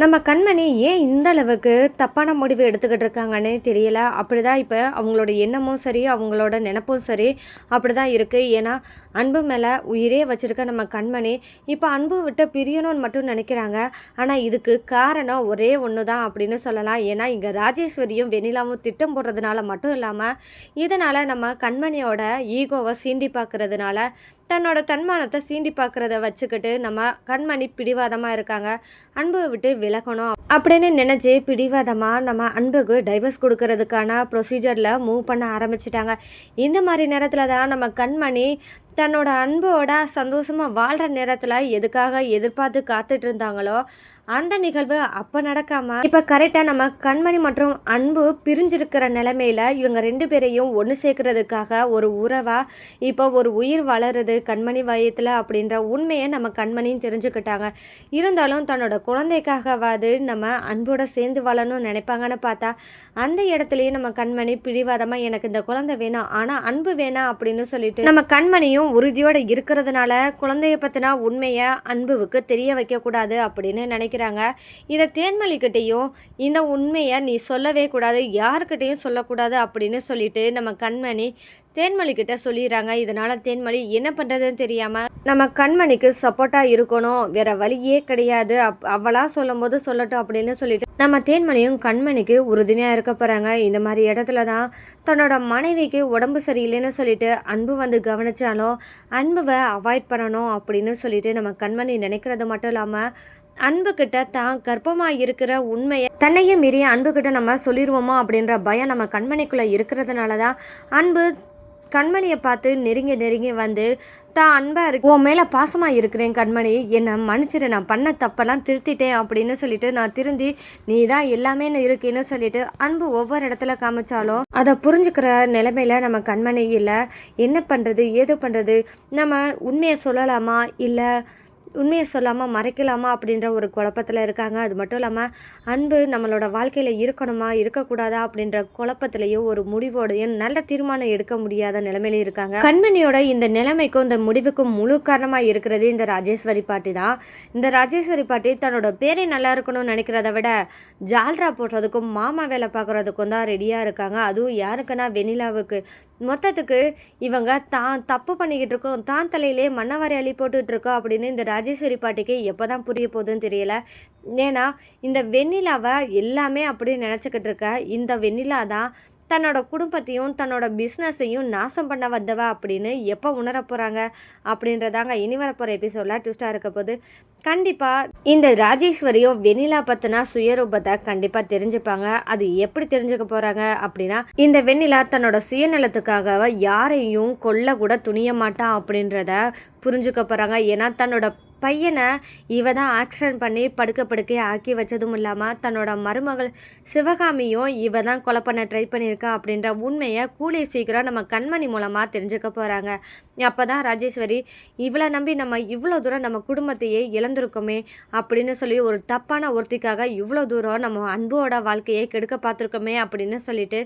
நம்ம கண்மணி ஏன் இந்த அளவுக்கு தப்பான முடிவு எடுத்துக்கிட்டு இருக்காங்கன்னே தெரியல. அப்படிதான் இப்போ அவங்களோட எண்ணமும் சரி, அவங்களோட நினப்பும் சரி அப்படிதான் இருக்குது. ஏன்னா அன்பு மேலே உயிரே வச்சுருக்க நம்ம கண்மணி இப்போ அன்பு விட்டு பிரியணும்னு மட்டும் நினைக்கிறாங்க. ஆனால் இதுக்கு காரணம் ஒரே ஒன்று தான் அப்படின்னு சொல்லலாம். ஏன்னா இங்கே ராஜேஸ்வரியும் வெண்ணிலாவும் திட்டம் போடுறதுனால மட்டும் இல்லாமல் இதனால் நம்ம கண்மணியோட ஈகோவை சீண்டி பார்க்கறதுனால தன்னோட தன்மானத்தை சீண்டி பார்க்குறத வச்சுக்கிட்டு நம்ம கண்மணி பிடிவாதமாக இருக்காங்க. அன்பை விட்டு விலகணும் அப்படின்னு நினச்சி பிடிவாதமாக நம்ம அன்புக்கு டைவர்ஸ் கொடுக்கறதுக்கான ப்ரொசீஜரில் மூவ் பண்ண ஆரம்பிச்சிட்டாங்க. இந்த மாதிரி நேரத்தில் தான் நம்ம கண்மணி தன்னோட அன்போட சந்தோஷமாக வாழ்கிற நேரத்தில் எதுக்காக எதிர்பார்த்து காத்துட்டு இருந்தாங்களோ அந்த நிகழ்வு அப்போ நடக்காமல் இப்போ கரெக்டாக நம்ம கண்மணி மற்றும் அன்பு பிரிஞ்சிருக்கிற நிலைமையில் இவங்க ரெண்டு பேரையும் ஒன்று சேர்க்கறதுக்காக ஒரு உறவாக இப்போ ஒரு உயிர் வளருது கண்மணி வயத்தில் அப்படின்ற உண்மையை நம்ம கண்மணியும் தெரிஞ்சுக்கிட்டாங்க. இருந்தாலும் தன்னோட குழந்தைக்காகவாது நம்ம அன்போட சேர்ந்து வாழணும்னு நினைப்பாங்கன்னு பார்த்தா அந்த இடத்துலையும் நம்ம கண்மணி பிடிவாதமாக எனக்கு இந்த குழந்தை வேணாம் ஆனால் அன்பு வேணாம் அப்படின்னு சொல்லிட்டு நம்ம கண்மணியும் உறுதியோடு இருக்கிறதுனால குழந்தைய பற்றினா உண்மையை அன்புவுக்கு தெரிய வைக்கக்கூடாது அப்படின்னு நினைக்கிறாங்க. இதை தேன்மொழிக்கிட்டையும் இந்த உண்மையை நீ சொல்லவே கூடாது, யாருக்கிட்டையும் சொல்லக்கூடாது அப்படின்னு சொல்லிட்டு நம்ம கண்மணி தேன்மொழிக்கிட்ட சொல்லிடுறாங்க. இதனால் தேன்மொழி என்ன பண்ணுறதுன்னு தெரியாமல் நம்ம கண்மணிக்கு சப்போர்ட்டாக இருக்கணும், வேற வழியே கிடையாது, அவளாக சொல்லும் போது சொல்லட்டும் அப்படின்னு சொல்லிட்டு நம்ம தேன்மொழியும் கண்மணிக்கு உறுதுணையாக இருக்க போகிறாங்க. இந்த மாதிரி இடத்துல தான் தன்னோட மனைவிக்கு உடம்பு சரியில்லைன்னு சொல்லிட்டு அன்பு வந்து கவனிச்சாலும் அன்புவை அவாய்ட் பண்ணணும் அப்படின்னு சொல்லிட்டு நம்ம கண்மணி நினைக்கிறது மட்டும் இல்லாமல் அன்புக்கிட்ட தான் கர்ப்பமாக இருக்கிற உண்மையை தன்னையும் மீறி அன்புக்கிட்ட நம்ம சொல்லிடுவோமோ அப்படின்ற பயம் நம்ம கண்மணிக்குள்ளே இருக்கிறதுனால தான் அன்பு கண்மணியை பார்த்து நெருங்கி நெருங்கி வந்து தான் அன்பாக இருக்கு, உன் மேலே பாசமாக இருக்கிறேன் கண்மணி, என்னை மன்னிச்சிடு, நான் பண்ண தப்பெல்லாம் திருத்திட்டேன் அப்படின்னு சொல்லிட்டு நான் திருந்தி நீ தான் எல்லாமே இருக்கேன்னு சொல்லிட்டு அன்பு ஒவ்வொரு இடத்துல காமிச்சாலும் அதை புரிஞ்சுக்கிற நிலைமையில நம்ம கண்மணி இல்லை. என்ன பண்ணுறது ஏது பண்ணுறது, நம்ம உண்மையை சொல்லலாமா இல்லை உண்மையை சொல்லாமல் மறைக்கலாமா அப்படின்ற ஒரு குழப்பத்தில் இருக்காங்க. அது மட்டும் இல்லாமல் அன்பு நம்மளோட வாழ்க்கையில் இருக்கணுமா இருக்கக்கூடாதா அப்படின்ற குழப்பத்திலையும் ஒரு முடிவோடையும் நல்ல தீர்மானம் எடுக்க முடியாத நிலைமையிலையும் இருக்காங்க. கண்மணியோட இந்த நிலைமைக்கும் இந்த முடிவுக்கும் முழு காரணமாக இருக்கிறது இந்த ராஜேஸ்வரி பாட்டி தான். இந்த ராஜேஸ்வரி பாட்டி தன்னோட பேரை நல்லா இருக்கணும்னு நினைக்கிறத விட ஜால்ரா போடுறதுக்கும் மாமா வேலை பார்க்குறதுக்கும் தான் ரெடியாக இருக்காங்க. அதுவும் யாருக்குன்னா வெண்ணிலாவுக்கு. மொத்தத்துக்கு இவங்க தான் தப்பு பண்ணிக்கிட்டு இருக்கோம், தான் தலையிலே மண்ணவாரி அள்ளி போட்டுக்கிட்டு இருக்கோம் அப்படின்னு இந்த ராஜேஸ்வரி பாட்டிக்கு எப்போ தான் புரிய போகுதுன்னு தெரியல. ஏன்னா இந்த வெண்ணிலாவை எல்லாமே அப்படி நினச்சிக்கிட்டு இருக்க இந்த வெண்ணிலா தான் தன்னோட குடும்பத்தையும் தன்னோட பிஸ்னஸையும் நாசம் பண்ண வந்தவ அப்படின்னு எப்போ உணர போகிறாங்க அப்படின்றதாங்க இனி வரப்போகிற எபிசோடில் ட்விஸ்டாக இருக்க போது. கண்டிப்பாக இந்த ராஜேஸ்வரியும் வெண்ணிலா பற்றினா சுயரூபத்தை கண்டிப்பாக தெரிஞ்சுப்பாங்க. அது எப்படி தெரிஞ்சுக்க போகிறாங்க அப்படின்னா இந்த வெண்ணிலா தன்னோட சுயநலத்துக்காக யாரையும் கொல்ல கூட துணிய மாட்டான் அப்படின்றத புரிஞ்சுக்க போகிறாங்க. ஏன்னா தன்னோட பையனை இவ தான் ஆக்சிடென்ட் பண்ணி படுக்கை ஆக்கி வச்சதும் இல்லாமல் தன்னோட மருமகள் சிவகாமியும் இவ தான் கொலை பண்ண ட்ரை பண்ணியிருக்கா அப்படின்ற உண்மையை கூடிய சீக்கிரம் நம்ம கண்மணி மூலமாக தெரிஞ்சுக்க போகிறாங்க. அப்போ தான் ராஜேஸ்வரி இவளை நம்பி நம்ம இவ்வளோ தூரம் நம்ம குடும்பத்தையே இழந்திருக்கோமே அப்படின்னு சொல்லி ஒரு தப்பான ஒருத்திக்காக இவ்வளோ தூரம் நம்ம அன்போட வாழ்க்கையை கெடுக்க பார்த்துருக்கோமே அப்படின்னு சொல்லிட்டு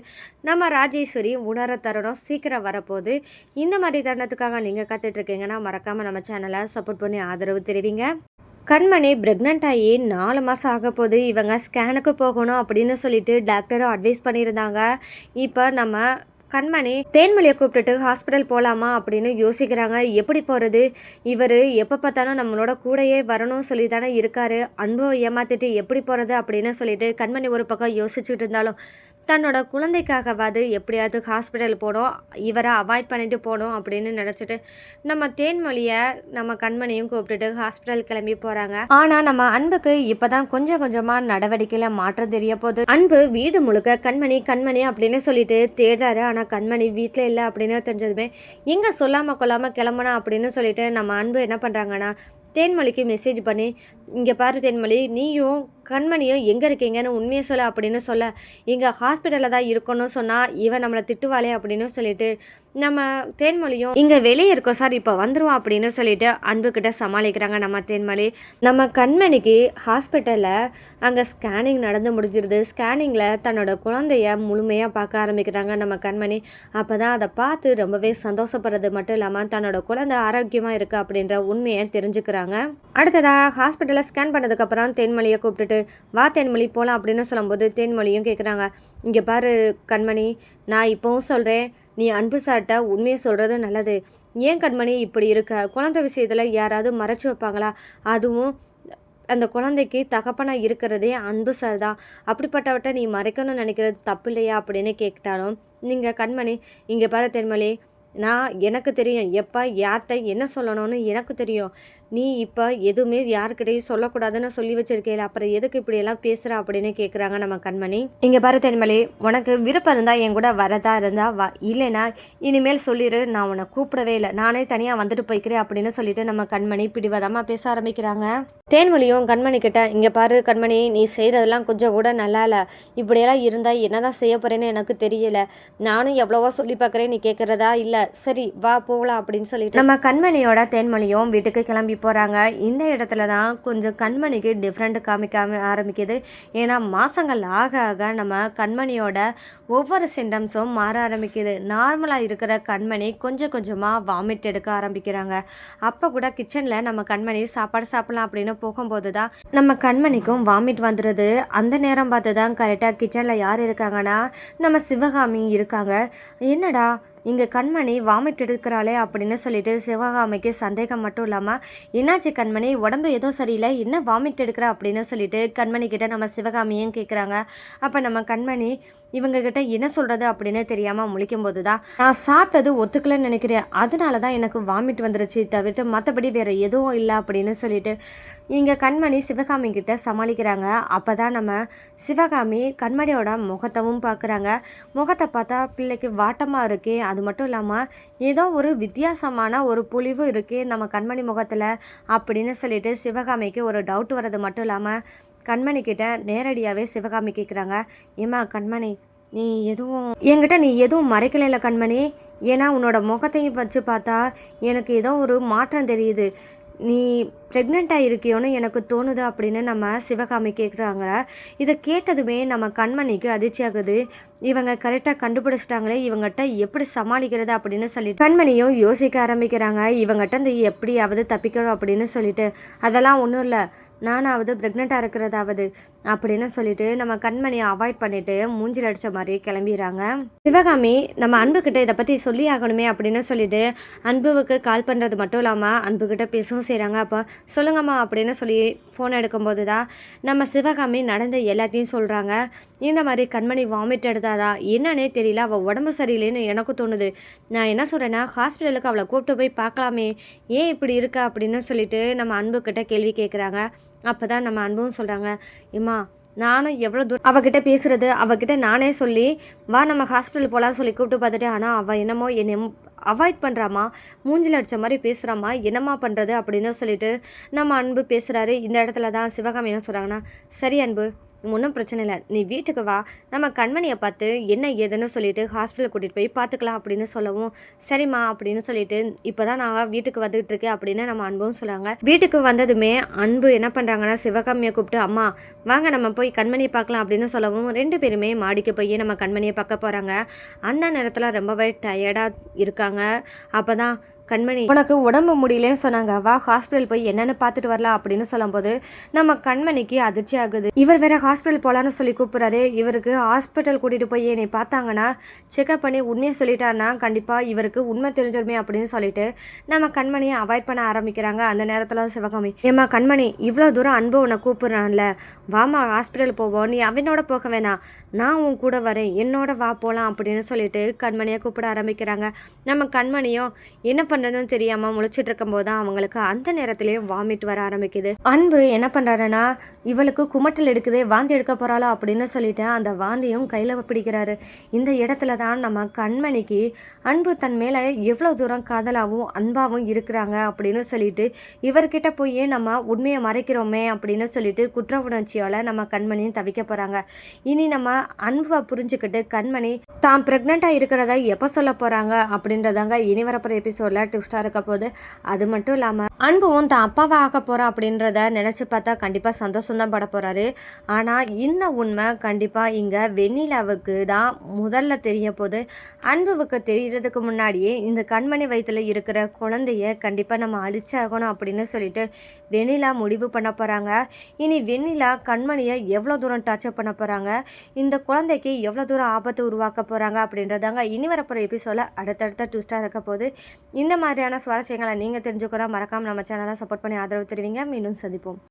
நம்ம ராஜேஸ்வரி உணர தருணம் சீக்கிரம் வரப்போகுது. இந்த மாதிரி தருணத்துக்காக நீங்கள் காத்துட்ருக்கீங்கன்னா மறக்காமல் நம்ம சேனலை சப்போர்ட் பண்ணி ஆதரவு தெரிவிங்க. கண்மணி ப்ரெக்னென்ட் ஆகி 4 மாதம் ஆக போது இவங்க ஸ்கேனுக்கு போகணும் அப்படின்னு சொல்லிட்டு டாக்டரும் அட்வைஸ் பண்ணியிருந்தாங்க. இப்போ நம்ம கண்மணி தேன்மொழியை கூப்பிட்டுட்டு ஹாஸ்பிட்டல் போகலாமா அப்படின்னு யோசிக்கிறாங்க. எப்படி போகிறது, இவர் எப்போ பார்த்தாலும் நம்மளோட கூடையே வரணும்னு சொல்லி தானே இருக்காரு, அன்பை ஏமாற்றிட்டு எப்படி போகிறது அப்படின்னு சொல்லிட்டு கண்மணி ஒரு பக்கம் யோசிச்சுட்டு இருந்தாலும் தன்னோட குழந்தைக்காகவாது எப்படியாவது ஹாஸ்பிட்டல் போகணும், இவரை அவாய்ட் பண்ணிட்டு போகணும் அப்படின்னு நினச்சிட்டு நம்ம தேன்மொழியை நம்ம கண்மணியும் கூப்பிட்டுட்டு ஹாஸ்பிட்டல் கிளம்பி போகிறாங்க. ஆனால் நம்ம அன்புக்கு இப்போ தான் கொஞ்சம் கொஞ்சமாக நடவடிக்கையில் மாற்றம் தெரிய போகுது. அன்பு வீடு முழுக்க கண்மணி கண்மணி அப்படின்னு சொல்லிட்டு தேடுறாரு. ஆனால் கண்மணி வீட்டில் இல்லை அப்படின்னு தெரிஞ்சதுமே எங்கே சொல்லாமல் கொள்ளாமல் கிளம்புனா அப்படின்னு சொல்லிட்டு நம்ம அன்பு என்ன பண்ணுறாங்கன்னா தேன்மொழிக்கு மெசேஜ் பண்ணி இங்கே பாரு தேன்மொழி, நீயும் கண்மணியும் எங்கே இருக்கீங்கன்னு உண்மையை சொல்ல அப்படின்னு சொல்ல இங்கே ஹாஸ்பிட்டலில் தான் இருக்கணும்னு சொன்னால் இவன் நம்மளை திட்டுவாளே அப்படின்னு சொல்லிட்டு நம்ம தேன்மொழியும் இங்கே வெளியே இருக்கோம் சார், இப்போ வந்துருவோம் அப்படின்னு சொல்லிட்டு அன்புக்கிட்ட சமாளிக்கிறாங்க நம்ம தேன்மொழி. நம்ம கண்மணிக்கு ஹாஸ்பிட்டலில் அங்கே ஸ்கேனிங் நடந்து முடிஞ்சிருது. ஸ்கேனிங்கில் தன்னோட குழந்தைய முழுமையாக பார்க்க ஆரம்பிக்கிறாங்க நம்ம கண்மணி. அப்போ தான் அதை பார்த்து ரொம்பவே சந்தோஷப்படுறது மட்டும் இல்லாமல் தன்னோட குழந்தை ஆரோக்கியமாக இருக்குது அப்படின்ற உண்மையை தெரிஞ்சுக்கிறாங்க. அடுத்ததாக ஹாஸ்பிட்டலில் ஸ்கேன் பண்ணதுக்கப்புறம் தேன்மொழியை கூப்பிட்டுட்டு வா தேன்மொழி போகலாம் அப்படின்னு சொல்லும்போது தேன்மொழியும் கேட்குறாங்க, இங்கே பாரு கண்மணி, நான் இப்போவும் சொல்கிறேன், நீ அன்பு சார்ட்ட உண்மையை சொல்கிறது நல்லது. ஏன் கண்மணி இப்படி இருக்க? குழந்தை விஷயத்தில் யாராவது மறைச்சி வைப்பாங்களா? அதுவும் அந்த குழந்தைக்கு தகப்பனாக இருக்கிறதே அன்பு சார் தான். அப்படிப்பட்டவட்ட நீ மறைக்கணும்னு நினைக்கிறது தப்பு இல்லையா அப்படின்னு கேட்டாலும், நீங்கள் கண்மணி இங்கே பாரு தென்மொழி, எனக்கு தெரியும் எப்போ யார்கிட்ட என்ன சொல்லணும்னு எனக்கு தெரியும். நீ இப்போ எதுவுமே யாருக்கிட்டையும் சொல்லக்கூடாதுன்னு சொல்லி வச்சிருக்கேன், அப்புறம் எதுக்கு இப்படியெல்லாம் பேசுகிற அப்படின்னு கேட்குறாங்க நம்ம கண்மணி. இங்கே பாரு தென்மொழி, உனக்கு விருப்பம் இருந்தால் என் கூட வரதா இருந்தா வா, இல்லைனா இனிமேல் சொல்லிடு, நான் உன்னை கூப்பிடவே இல்லை, நானே தனியாக வந்துட்டு போய்க்கிறேன் அப்படின்னு சொல்லிட்டு நம்ம கண்மணி பிடிவாதமாக பேச ஆரம்பிக்கிறாங்க. தேன்மொழியும் கண்மணி கிட்ட, இங்கே பாரு கண்மணி, நீ செய்கிறதெல்லாம் கொஞ்சம் கூட நல்லா இல்லை, இப்படியெல்லாம் இருந்தால் என்ன தான் செய்ய போகிறேன்னு எனக்கு தெரியல, நானும் எவ்வளவோ சொல்லி பார்க்குறேன், நீ கேட்குறதா இல்லை, சரி வா போகலாம் அப்படின்னு சொல்லிட்டு நம்ம கண்மணியோட தேன்மொழியும் வீட்டுக்கு கிளம்பி போகிறாங்க. இந்த இடத்துல தான் கொஞ்சம் கண்மணிக்கு டிஃப்ரெண்ட் காமிக்காம ஆரம்பிக்குது. ஏன்னா மாதங்கள் ஆக ஆக நம்ம கண்மணியோட ஒவ்வொரு சிம்டம்ஸும் மாற ஆரம்பிக்குது. நார்மலாக இருக்கிற கண்மணி கொஞ்சம் கொஞ்சமாக வாமிட் எடுக்க ஆரம்பிக்கிறாங்க. அப்போ கூட கிச்சனில் நம்ம கண்மணி சாப்பாடு சாப்பிடலாம் அப்படின்னு போகும்போது தான் நம்ம கண்மணிக்கும் வாமிட் வந்துடுது. அந்த நேரம் பார்த்து தான் கரெக்டாக கிச்சனில் யார் இருக்காங்கன்னா நம்ம சிவகாமி இருக்காங்க. என்னடா இங்கே கண்மணி வாமிட் எடுக்கிறாளே அப்படின்னு சொல்லிட்டு சிவகாமிக்கு சந்தேகம் மட்டும் இல்லாமல், என்னாச்சு கண்மணி, உடம்பு எதுவும் சரியில்லை, என்ன வாமிட் எடுக்கிற அப்படின்னு சொல்லிட்டு கண்மணி கிட்ட நம்ம சிவகாமியும் கேட்குறாங்க. அப்போ நம்ம கண்மணி இவங்ககிட்ட என்ன சொல்கிறது அப்படின்னு தெரியாமல் முழிக்கும் போது தான், நான் சாப்பிட்டது ஒத்துக்கலன்னு நினைக்கிறேன், அதனால தான் எனக்கு வாமிட் வந்துருச்சு, தவிர்த்து மற்றபடி வேறு எதுவும் இல்லை அப்படின்னு சொல்லிட்டு இங்கே கண்மணி சிவகாமி கிட்ட சமாளிக்கிறாங்க. அப்போ தான் நம்ம சிவகாமி கண்மணியோட முகத்தவும் பார்க்குறாங்க. முகத்தை பார்த்தா பிள்ளைக்கு வாட்டமாக இருக்கே, அது மட்டும் இல்லாமல் ஏதோ ஒரு வித்தியாசமான ஒரு பொலிவு இருக்கே நம்ம கண்மணி முகத்தில் அப்படின்னு சொல்லிட்டு சிவகாமிக்கு ஒரு டவுட் வர்றது மட்டும் இல்லாமல் கண்மணி கிட்ட நேரடியாகவே சிவகாமி கேட்குறாங்க, ஏம்மா கண்மணி, நீ எதுவும் மறைக்கலைல கண்மணி, ஏன்னா உன்னோட முகத்தையும் வச்சு பார்த்தா எனக்கு ஏதோ ஒரு மாற்றம் தெரியுது, நீ ப்ரெக்னெண்ட்டாக இருக்கியோன்னு எனக்கு தோணுது அப்படின்னு நம்ம சிவகாமி கேட்குறாங்க. இதை கேட்டதுமே நம்ம கண்மணிக்கு அதிர்ச்சி ஆகுது. இவங்க கரெக்டாக கண்டுபிடிச்சிட்டாங்களே, இவங்ககிட்ட எப்படி சமாளிக்கிறது அப்படின்னு சொல்லிட்டு கண்மணியும் யோசிக்க ஆரம்பிக்கிறாங்க. இவங்ககிட்ட இந்த எப்படியாவது தப்பிக்கணும் அப்படின்னு சொல்லிட்டு, அதெல்லாம் ஒன்றும் இல்லை, நானாவது ப்ரெக்னெண்ட்டாக இருக்கிறதாவது அப்படின்னு சொல்லிட்டு நம்ம கண்மணியை அவாய்ட் பண்ணிட்டு மூஞ்சில் அடித்த மாதிரி கிளம்பிடுறாங்க. சிவகாமி நம்ம அன்புக்கிட்ட இதை பற்றி சொல்லி ஆகணுமே அப்படின்னு சொல்லிட்டு அன்புவுக்கு கால் பண்ணுறது மட்டும் இல்லாமல் அன்புக்கிட்ட பேசவும் செய்கிறாங்க. அப்போ சொல்லுங்கம்மா அப்படின்னு சொல்லி ஃபோன் எடுக்கும்போது தான் நம்ம சிவகாமி நடந்த எல்லாத்தையும் சொல்கிறாங்க. இந்த மாதிரி கண்மணி வாமிட் எடுத்தாரா என்னன்னே தெரியல, அவள் உடம்பு சரியில்லைன்னு எனக்கு தோணுது, நான் என்ன சொல்கிறேன்னா ஹாஸ்பிட்டலுக்கு அவளை கூப்பிட்டு போய் பார்க்கலாமே, ஏன் இப்படி இருக்கா அப்படின்னு சொல்லிட்டு நம்ம அன்புக்கிட்ட கேள்வி கேட்குறாங்க. அப்போ தான் நம்ம அன்பும் சொல்கிறாங்க, ஏம்மா நானும் எவ்வளோ தூரம் அவகிட்ட பேசுகிறது, அவகிட்ட நானே சொல்லி வா நம்ம ஹாஸ்பிட்டல் போகலான்னு சொல்லி கூப்பிட்டு பார்த்துட்டு, ஆனால் அவள் என்னமோ என்னை அவாய்ட் பண்ணுறாமா, மூஞ்சில் அடித்த மாதிரி பேசுகிறாமா, என்னம்மா பண்ணுறது அப்படின்னு சொல்லிட்டு நம்ம அன்பு பேசுகிறாரு. இந்த இடத்துல தான் சிவகாமி என்ன சொல்கிறாங்கன்னா, சரி அன்பு ஒன்றும் பிரச்சனை இல்லை, நீ வீட்டுக்கு வா, நம்ம கண்மணியை பார்த்து என்ன ஏதுன்னு சொல்லிட்டு ஹாஸ்பிட்டல் கூட்டிகிட்டு போய் பார்த்துக்கலாம் அப்படின்னு சொல்லவும், சரிம்மா அப்படின்னு சொல்லிட்டு இப்போ தான் நான் வீட்டுக்கு வந்துகிட்டு இருக்கேன் அப்படின்னு நம்ம அன்பும் சொல்கிறாங்க. வீட்டுக்கு வந்ததுமே அன்பு என்ன பண்ணுறாங்கன்னா சிவகாமியை கூப்பிட்டு, அம்மா வாங்க நம்ம போய் கண்மணியை பார்க்கலாம் அப்படின்னு சொல்லவும் 2 பேருமே மாடிக்கு போய் நம்ம கண்மணியை பார்க்க போகிறாங்க. அந்த நேரத்தில் ரொம்பவே டயர்டாக இருக்காங்க. அப்போ தான் கண்மணி உனக்கு உடம்பு முடியலன்னு சொன்னாங்க, வா ஹாஸ்பிட்டல் போய் என்னென்னு பார்த்துட்டு வரலாம் அப்படின்னு சொல்லும்போது நம்ம கண்மணிக்கு அதிர்ச்சி ஆகுது. இவர் வேற ஹாஸ்பிட்டல் போகலான்னு சொல்லி கூப்பிட்றாரு. இவருக்கு ஹாஸ்பிட்டல் கூட்டிகிட்டு போய் என்னை பார்த்தாங்கன்னா செக்அப் பண்ணி உண்மையை சொல்லிட்டாருன்னா கண்டிப்பாக இவருக்கு உண்மை தெரிஞ்சிருமே அப்படின்னு சொல்லிட்டு நம்ம கண்மணியை அவாய்ட் பண்ண ஆரம்பிக்கிறாங்க. அந்த நேரத்தில் சிவகாமி, ஏம்மா கண்மணி இவ்வளோ தூரம் அன்பு உன்னை கூப்பிட்றான்ல, வாமா ஹாஸ்பிட்டல் போவோம், நீ அவனோட போக வேணாம், நான் உன் கூட வரேன், என்னோட வா போகலாம் அப்படின்னு சொல்லிட்டு கண்மணியை கூப்பிட ஆரம்பிக்கிறாங்க. நம்ம கண்மணியும் என்ன பண்ணுறதுன்னு தெரியாமல் முழிச்சிட்டு இருக்கும்போது தான் அவங்களுக்கு அந்த நேரத்திலேயே வாமிட் வர ஆரம்பிக்குது. அன்பு என்ன பண்ணுறாருன்னா, இவளுக்கு குமட்டல் எடுக்குதே, வாந்தி எடுக்க போகிறாளோ அப்படின்னு சொல்லிட்டு அந்த வாந்தியும் கையில் பிடிக்கிறாரு. இந்த இடத்துல தான் நம்ம கண்மணிக்கு அன்பு தன் மேலே எவ்வளோ தூரம் காதலாகவும் அன்பாகவும் இருக்கிறாங்க அப்படின்னு சொல்லிட்டு இவர்கிட்ட போய் நம்ம உண்மையை மறைக்கிறோமே அப்படின்னு சொல்லிட்டு குற்ற உணர்ச்சியால் நம்ம கண்மணியும் தவிக்க போகிறாங்க. இனி நம்ம அன்பை புரிஞ்சுக்கிட்டு கண்மணி தான் ப்ரெக்னெண்ட்டாக இருக்கிறத எப்போ சொல்ல போகிறாங்க அப்படின்றதாங்க இனி வரப்போகிற எபிசோடில் ட்விஸ்டாக இருக்க போது. அது மட்டும் இல்லாமல் அன்பும் தான் அப்பாவை ஆக போகிறோம் அப்படின்றத நினச்சி பார்த்தா கண்டிப்பாக சந்தோஷம் தான் பட போகிறாரு. ஆனால் இந்த உண்மை கண்டிப்பாக இங்கே வெண்ணிலாவுக்கு தான் முதல்ல தெரிய போது. அன்புவுக்கு தெரியறதுக்கு முன்னாடியே இந்த கண்மணி வயிற்றில் இருக்கிற குழந்தைய கண்டிப்பாக நம்ம அழிச்சாகணும் அப்படின்னு சொல்லிட்டு வெண்ணிலா முடிவு பண்ண போகிறாங்க. இனி வெண்ணிலா கண்மணியை எவ்வளோ தூரம் டச்சப் பண்ண போகிறாங்க, இந்த குழந்தைக்கு எவ்வளோ தூரம் ஆபத்து உருவாக்க போகிறாங்க அப்படின்றதாங்க இனி வரப்போகிற எபிசோடில் அடுத்தடுத்த ட்விஸ்ட்டாக இருக்க போது. இந்த மாதிரியான சுவாரஸ்யங்களை நீங்கள் தெரிஞ்சுக்கிறோம். மறக்காமல் நம்ம சேனலை சப்போர்ட் பண்ணி ஆதரவு தருவீங்க. மீண்டும் சந்திப்போம்.